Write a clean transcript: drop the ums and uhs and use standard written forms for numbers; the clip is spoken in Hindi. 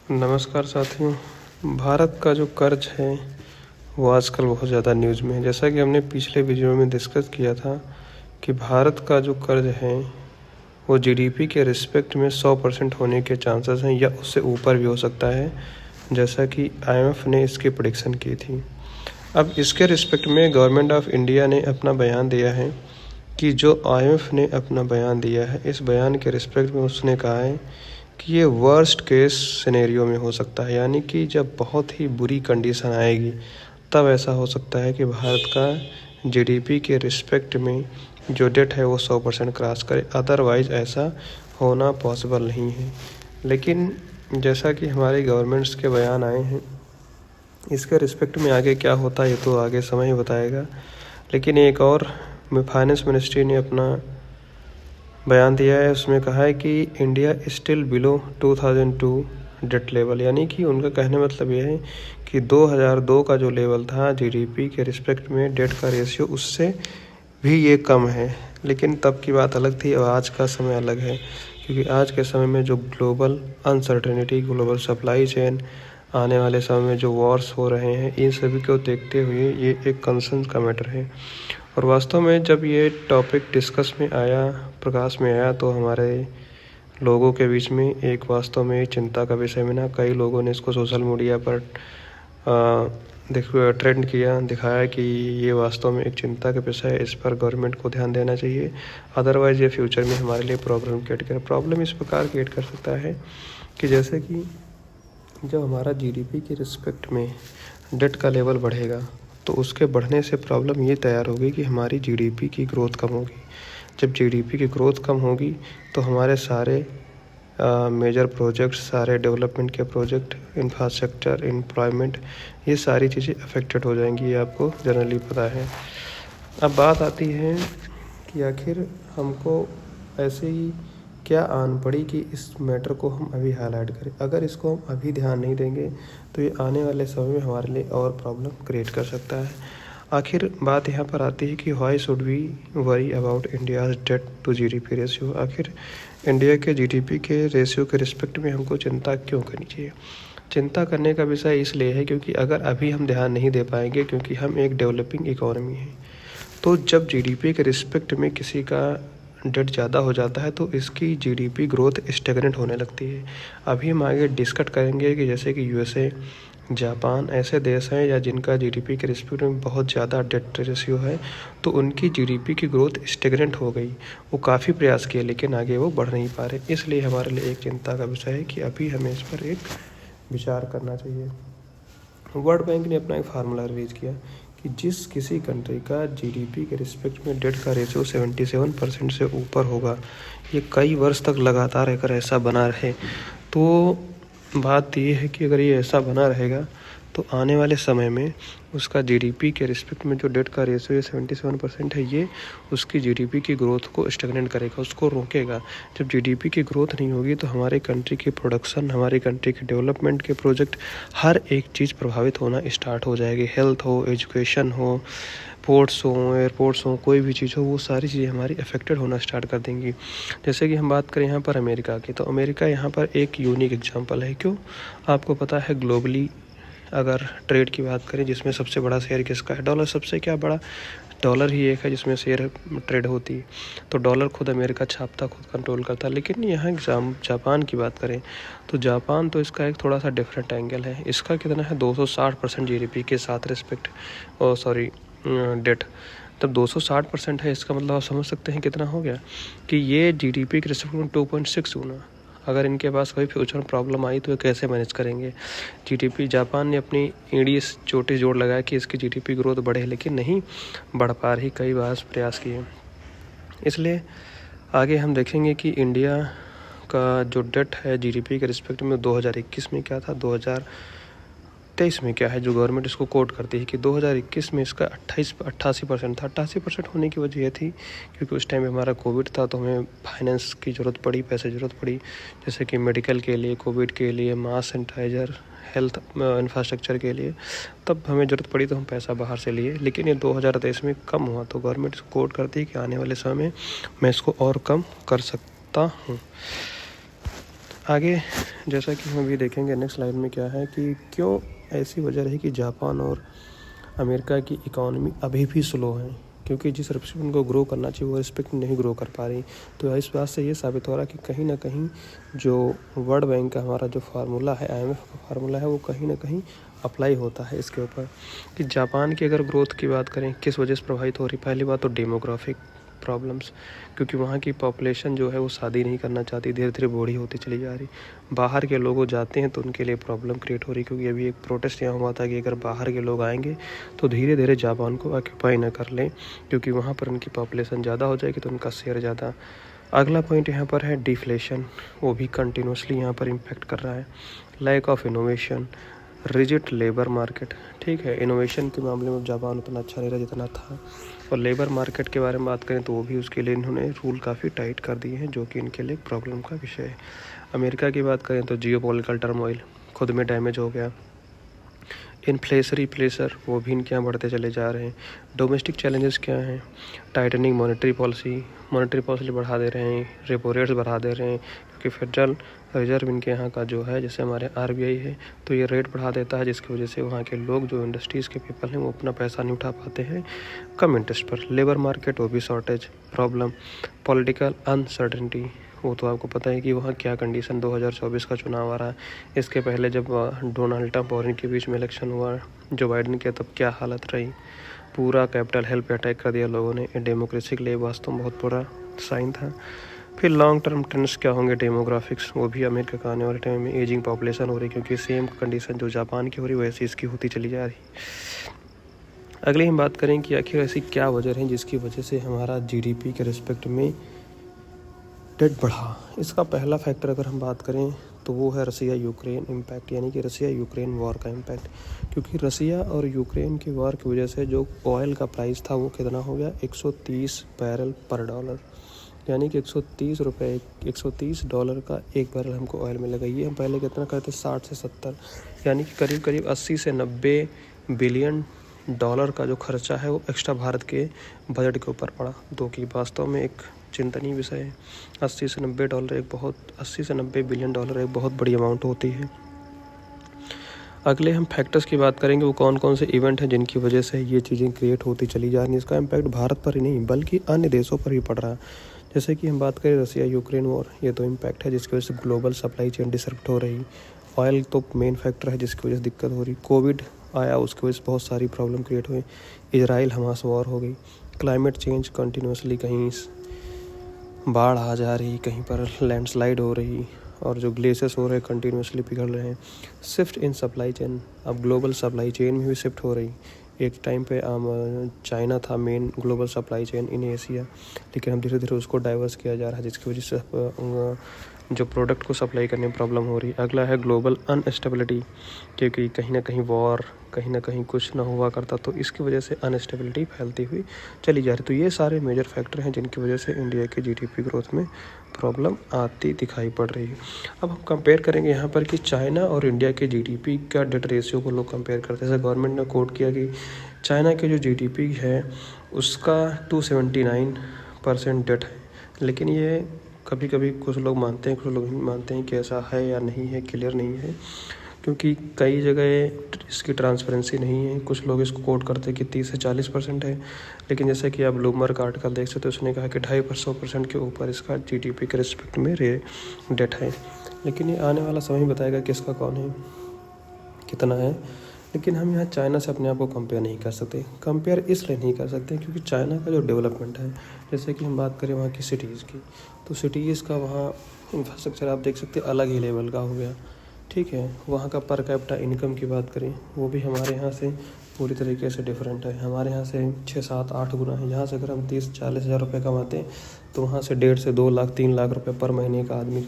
नमस्कार साथियों। भारत का जो कर्ज है वो आजकल बहुत ज़्यादा न्यूज़ में है। जैसा कि हमने पिछले वीडियो में डिस्कस किया था कि भारत का जो कर्ज है वो जीडीपी के रिस्पेक्ट में 100% होने के चांसेस हैं या उससे ऊपर भी हो सकता है, जैसा कि आईएमएफ ने इसकी प्रेडिक्शन की थी। अब इसके रिस्पेक्ट में गवर्नमेंट ऑफ इंडिया ने अपना बयान दिया है कि जो आईएमएफ ने अपना बयान दिया है, इस बयान के रिस्पेक्ट में उसने कहा है कि ये वर्स्ट केस सिनेरियो में हो सकता है, यानी कि जब बहुत ही बुरी कंडीशन आएगी तब ऐसा हो सकता है कि भारत का जीडीपी के रिस्पेक्ट में जो डेट है वो 100% क्रॉस करे। अदरवाइज़ ऐसा होना पॉसिबल नहीं है। लेकिन जैसा कि हमारे गवर्नमेंट्स के बयान आए हैं, इसके रिस्पेक्ट में आगे क्या होता है ये तो आगे समय ही बताएगा। लेकिन एक और फाइनेंस मिनिस्ट्री ने अपना बयान दिया है, उसमें कहा है कि India still below 2002 debt level, यानी कि उनका कहने मतलब ये है कि 2002 का जो लेवल था जीडीपी के रिस्पेक्ट में डेट का रेशियो, उससे भी ये कम है। लेकिन तब की बात अलग थी और आज का समय अलग है, क्योंकि आज के समय में जो global uncertainty, global supply chain, आने वाले समय में जो वॉर्स हो रहे हैं, इन सभी को देखते हुए ये एक कंसर्न का मैटर है। और वास्तव में जब ये टॉपिक डिस्कस में आया, प्रकाश में आया, तो हमारे लोगों के बीच में एक वास्तव में चिंता का विषय बना। कई लोगों ने इसको सोशल मीडिया पर ट्रेंड किया, दिखाया कि ये वास्तव में एक चिंता का विषय है, इस पर गवर्नमेंट को ध्यान देना चाहिए, अदरवाइज़ ये फ्यूचर में हमारे लिए प्रॉब्लम इस प्रकार क्रिएट कर सकता है कि जैसे कि जब हमारा जीडीपी के रिस्पेक्ट में डेट का लेवल बढ़ेगा तो उसके बढ़ने से प्रॉब्लम ये तैयार होगी कि हमारी जीडीपी की ग्रोथ कम होगी। जब जीडीपी की ग्रोथ कम होगी तो हमारे सारे मेजर प्रोजेक्ट, सारे डेवलपमेंट के प्रोजेक्ट, इंफ्रास्ट्रक्चर, एम्प्लॉयमेंट, ये सारी चीज़ें अफेक्टेड हो जाएंगी। ये आपको जनरली पता है। अब बात आती है कि आखिर हमको ऐसे ही क्या आन पड़ी कि इस मैटर को हम अभी हाईलाइट करें। अगर इसको हम अभी ध्यान नहीं देंगे तो ये आने वाले समय में हमारे लिए और प्रॉब्लम क्रिएट कर सकता है। आखिर बात यहाँ पर आती है कि why should we worry about India's debt to GDP ratio. आखिर इंडिया के जीडीपी के रेशियो के रिस्पेक्ट में हमको चिंता क्यों करनी चाहिए। चिंता करने का विषय इसलिए है क्योंकि अगर अभी हम ध्यान नहीं दे पाएंगे, क्योंकि हम एक डेवलपिंग इकोनॉमी है, तो जब जीडीपी के रिस्पेक्ट में किसी का डेट ज़्यादा हो जाता है तो इसकी जीडीपी ग्रोथ स्टेगनेंट होने लगती है। अभी हम आगे डिस्कस करेंगे कि जैसे कि यूएसए, जापान ऐसे देश हैं या जिनका जीडीपी के रिस्पेक्ट में बहुत ज़्यादा डेट रेशियो है, तो उनकी जीडीपी की ग्रोथ स्टेगनेंट हो गई। वो काफ़ी प्रयास किए लेकिन आगे वो बढ़ नहीं पा रहे। इसलिए हमारे लिए एक चिंता का विषय है कि अभी हमें इस पर एक विचार करना चाहिए। वर्ल्ड बैंक ने अपना एक फार्मूला रिलीज किया कि जिस किसी कंट्री का जीडीपी के रिस्पेक्ट में डेट का रेशियो 77% से ऊपर होगा, ये कई वर्ष तक लगातार अगर ऐसा बना रहे, तो बात ये है कि अगर ये ऐसा बना रहेगा तो आने वाले समय में उसका जीडीपी के रिस्पेक्ट में जो डेट का रेशियो 77% है, ये उसकी जीडीपी की ग्रोथ को स्टेगनेंट करेगा, उसको रोकेगा। जब जीडीपी की ग्रोथ नहीं होगी तो हमारे कंट्री की प्रोडक्शन, हमारी कंट्री के डेवलपमेंट के प्रोजेक्ट, हर एक चीज़ प्रभावित होना स्टार्ट हो जाएगी। हेल्थ हो, एजुकेशन हो, पोर्ट्स हो, एयरपोर्ट्स हो, कोई भी चीज़ हो, वो सारी चीज़ें हमारी अफेक्टेड होना स्टार्ट कर देंगी। जैसे कि हम बात करें यहाँ पर अमेरिका की, तो अमेरिका यहाँ पर एक यूनिक एग्जांपल है। क्यों? आपको पता है ग्लोबली अगर ट्रेड की बात करें, जिसमें सबसे बड़ा शेयर किसका है? डॉलर। सबसे क्या बड़ा? डॉलर ही एक है जिसमें शेयर ट्रेड होती है। तो डॉलर खुद अमेरिका छापता, खुद कंट्रोल करता। लेकिन यहाँ जापान की बात करें तो जापान तो इसका एक थोड़ा सा डिफरेंट एंगल है। इसका कितना है? 260% जीडीपी के साथ डेट। तब 260% है, इसका मतलब आप समझ सकते हैं कितना हो गया कि ये जीडीपी के रिस्पेक्ट में 2.6 गुना। अगर इनके पास कोई फ्यूचर प्रॉब्लम आई तो ये कैसे मैनेज करेंगे जीडीपी। जापान ने अपनी एड़ी चोटी जोड़ लगाया कि इसकी जीडीपी ग्रोथ बढ़े, लेकिन नहीं बढ़ पा रही, कई बार प्रयास किए। इसलिए आगे हम देखेंगे कि इंडिया का जो डेट है जीडीपी के रिस्पेक्ट में 2021 में क्या था, 2023 में क्या है, जो गवर्नमेंट इसको कोट करती है कि 2021 में इसका 88% था। 88% होने की वजह यह थी क्योंकि उस टाइम हमारा कोविड था, तो हमें फाइनेंस की ज़रूरत पड़ी, पैसे की ज़रूरत पड़ी, जैसे कि मेडिकल के लिए, कोविड के लिए, मास्क, सैनिटाइज़र, हेल्थ इंफ्रास्ट्रक्चर के लिए। तब हमें ज़रूरत पड़ी तो हम पैसा बाहर से लिए, लेकिन ये 2023 में कम हुआ, तो गवर्नमेंट इसको कोट करती है कि आने वाले समय में मैं इसको और कम कर सकता हूँ। आगे जैसा कि हम अभी देखेंगे नेक्स्ट स्लाइड में क्या है कि क्यों ऐसी वजह रही कि जापान और अमेरिका की इकॉनमी अभी भी स्लो है, क्योंकि जिस रिस्पेक्ट उनको ग्रो करना चाहिए वो रिस्पेक्ट नहीं ग्रो कर पा रही। तो इस बात से ये साबित हो रहा है कि कहीं ना कहीं जो वर्ल्ड बैंक का हमारा जो फार्मूला है, IMF का फार्मूला है, वो कहीं ना कहीं अप्लाई होता है इसके ऊपर। कि जापान की अगर ग्रोथ की बात करें किस वजह से प्रभावित हो रही, पहली बात तो डेमोग्राफिक प्रॉब्लम्स, क्योंकि वहाँ की पॉपुलेशन जो है वो शादी नहीं करना चाहती, धीरे धीरे बूढ़ी होती चली जा रही। बाहर के लोग जाते हैं तो उनके लिए प्रॉब्लम क्रिएट हो रही, क्योंकि अभी एक प्रोटेस्ट यहाँ हुआ था कि अगर बाहर के लोग आएंगे तो धीरे धीरे जापान को ऑक्यूपाई न कर लें, क्योंकि वहाँ पर उनकी पॉपुलेशन ज़्यादा हो जाएगी तो उनका शेयर ज़्यादा। अगला पॉइंट यहाँ पर है डिफ्लेशन, वो भी कंटिन्यूसली यहाँ पर इम्पैक्ट कर रहा है। Lack of innovation, rigid labour market, ठीक है, इनोवेशन के मामले में जापान उतना अच्छा नहीं रहा जितना था। और लेबर मार्केट के बारे में बात करें तो वो भी उसके लिए इन्होंने रूल काफ़ी टाइट कर दिए हैं, जो कि इनके लिए प्रॉब्लम का विषय है। अमेरिका की बात करें तो जियोपॉलिटिकल टर्मोइल खुद में डैमेज हो गया। इन्फ्लेशरी प्रेशर वो भी इनके यहाँ बढ़ते चले जा रहे हैं। डोमेस्टिक चैलेंजेस क्या हैं, टाइटनिंग मॉनेटरी पॉलिसी बढ़ा दे रहे हैं, रेपो रेट्स बढ़ा दे रहे हैं, क्योंकि फेडरल रिजर्व इनके यहाँ का जो है, जैसे हमारे RBI है, तो ये रेट बढ़ा देता है, जिसकी वजह से वहाँ के लोग जो इंडस्ट्रीज़ के पीपल हैं वो अपना पैसा नहीं उठा पाते हैं कम इंटरेस्ट पर। लेबर मार्केट वो भी शॉर्टेज प्रॉब्लम। पॉलिटिकल अनसर्टेनिटी, वो तो आपको पता है कि वहाँ क्या कंडीशन 2024 का चुनाव आ रहा है। इसके पहले जब डोनाल्ड ट्रंप और इनके बीच में इलेक्शन हुआ जो बाइडन के, तब क्या हालत रही, पूरा कैपिटल हिल पे अटैक कर दिया लोगों ने। डेमोक्रेसी के लिए वास्तव में बहुत बुरा साइन था। फिर लॉन्ग टर्म ट्रेंड्स क्या होंगे, डेमोग्राफिक्स, वो भी अमेरिका का आने वाले टाइम में एजिंग पॉपुलेशन हो रही, क्योंकि सेम कंडीशन जो जापान की हो रही वैसी इसकी होती चली जा रही। अगली हम बात करें कि आखिर ऐसी क्या वजह है जिसकी वजह से हमारा GDP के रिस्पेक्ट में डेट बढ़ा। इसका पहला फैक्टर अगर हम बात करें तो वो है रसिया यूक्रेन इम्पैक्ट, यानी कि रसिया यूक्रेन वॉर का इम्पैक्ट। क्योंकि रसिया और यूक्रेन की वॉर की वजह से जो ऑयल का प्राइस था वो कितना हो गया, 130 बैरल पर डॉलर, यानी कि 130 डॉलर का एक बैरल हमको ऑयल मिलेगा। ये हम पहले कितना करते, 60 से 70, यानी कि करीब करीब 80 से 90 बिलियन डॉलर का जो खर्चा है वो एक्स्ट्रा भारत के बजट के ऊपर पड़ा, जो कि वास्तव में एक चिंतनीय विषय है। 80 से 90 बिलियन डॉलर एक बहुत बड़ी अमाउंट होती है। अगले हम फैक्टर्स की बात करेंगे, वो कौन कौन से इवेंट हैं जिनकी वजह से ये चीज़ें क्रिएट होती चली जा रही हैं। इसका इम्पैक्ट भारत पर ही नहीं बल्कि अन्य देशों पर भी पड़ रहा है। जैसे कि हम बात करें रसिया यूक्रेन वॉर, ये तो इम्पैक्ट है जिसकी वजह से ग्लोबल सप्लाई चेन डिसरप्ट हो रही। ऑयल तो मेन फैक्टर है जिसकी वजह से दिक्कत हो रही। कोविड आया, उसकी वजह से बहुत सारी प्रॉब्लम क्रिएट हुई। इजराइल हमास वॉर हो गई। क्लाइमेट चेंज कंटिन्यूसली, कहीं बाढ़ आ जा रही, कहीं पर लैंडस्लाइड हो रही, और जो ग्लेशियर्स हो रहे हैं कंटिन्यूसली पिघल रहे हैं। शिफ्ट इन सप्लाई चेन, अब ग्लोबल सप्लाई चेन में भी शिफ्ट हो रही। एक टाइम पे चाइना था main global supply chain in Asia, लेकिन अब धीरे धीरे उसको डाइवर्स किया जा रहा है, जिसकी वजह से जो प्रोडक्ट को सप्लाई करने में प्रॉब्लम हो रही। अगला है ग्लोबल अनस्टेबिलिटी, क्योंकि कहीं ना कहीं वॉर, कहीं ना कहीं कुछ ना हुआ करता, तो इसकी वजह से अनस्टेबिलिटी फैलती हुई चली जा रही। तो ये सारे मेजर फैक्टर हैं जिनकी वजह से इंडिया के GDP ग्रोथ में प्रॉब्लम आती दिखाई पड़ रही है। अब हम कंपेयर करेंगे यहाँ पर कि चाइना और इंडिया के GDP का डेट रेशियो को लोग कंपेयर करते हैं। जैसे गवर्नमेंट ने कोट किया कि चाइना के जो GDP है उसका 279% डेट है, लेकिन ये कभी कभी कुछ लोग मानते हैं, कुछ लोग नहीं मानते हैं कि ऐसा है या नहीं है, क्लियर नहीं है, क्योंकि कई जगह इसकी ट्रांसपेरेंसी नहीं है। कुछ लोग इसको कोट करते हैं कि 30 से 40% है, लेकिन जैसे कि आप ब्लूमबर्ग आर्टिकल देख सकते हो, उसने कहा कि 2.5% के ऊपर इसका GDP के रिस्पेक्ट में डेट है। लेकिन ये आने वाला समय बताएगा कि इसका कौन है, कितना है। लेकिन हम यहाँ चाइना से अपने आप को कंपेयर नहीं कर सकते। कंपेयर इसलिए नहीं कर सकते क्योंकि चाइना का जो डेवलपमेंट है, जैसे कि हम बात करें वहाँ की सिटीज़ की, तो सिटीज़ का वहाँ इंफ्रास्ट्रक्चर आप देख सकते हैं अलग ही लेवल का हो गया, ठीक है। वहाँ का पर कैपिटा इनकम की बात करें, वो भी हमारे यहाँ से पूरी तरीके से डिफरेंट है। हमारे यहाँ से 6, 7, 8 गुना है। यहाँ से अगर हम 30-40 हज़ार रुपये कमाते हैं तो वहाँ से 1.5 से 2 लाख 3 लाख रुपये पर महीने का आदमी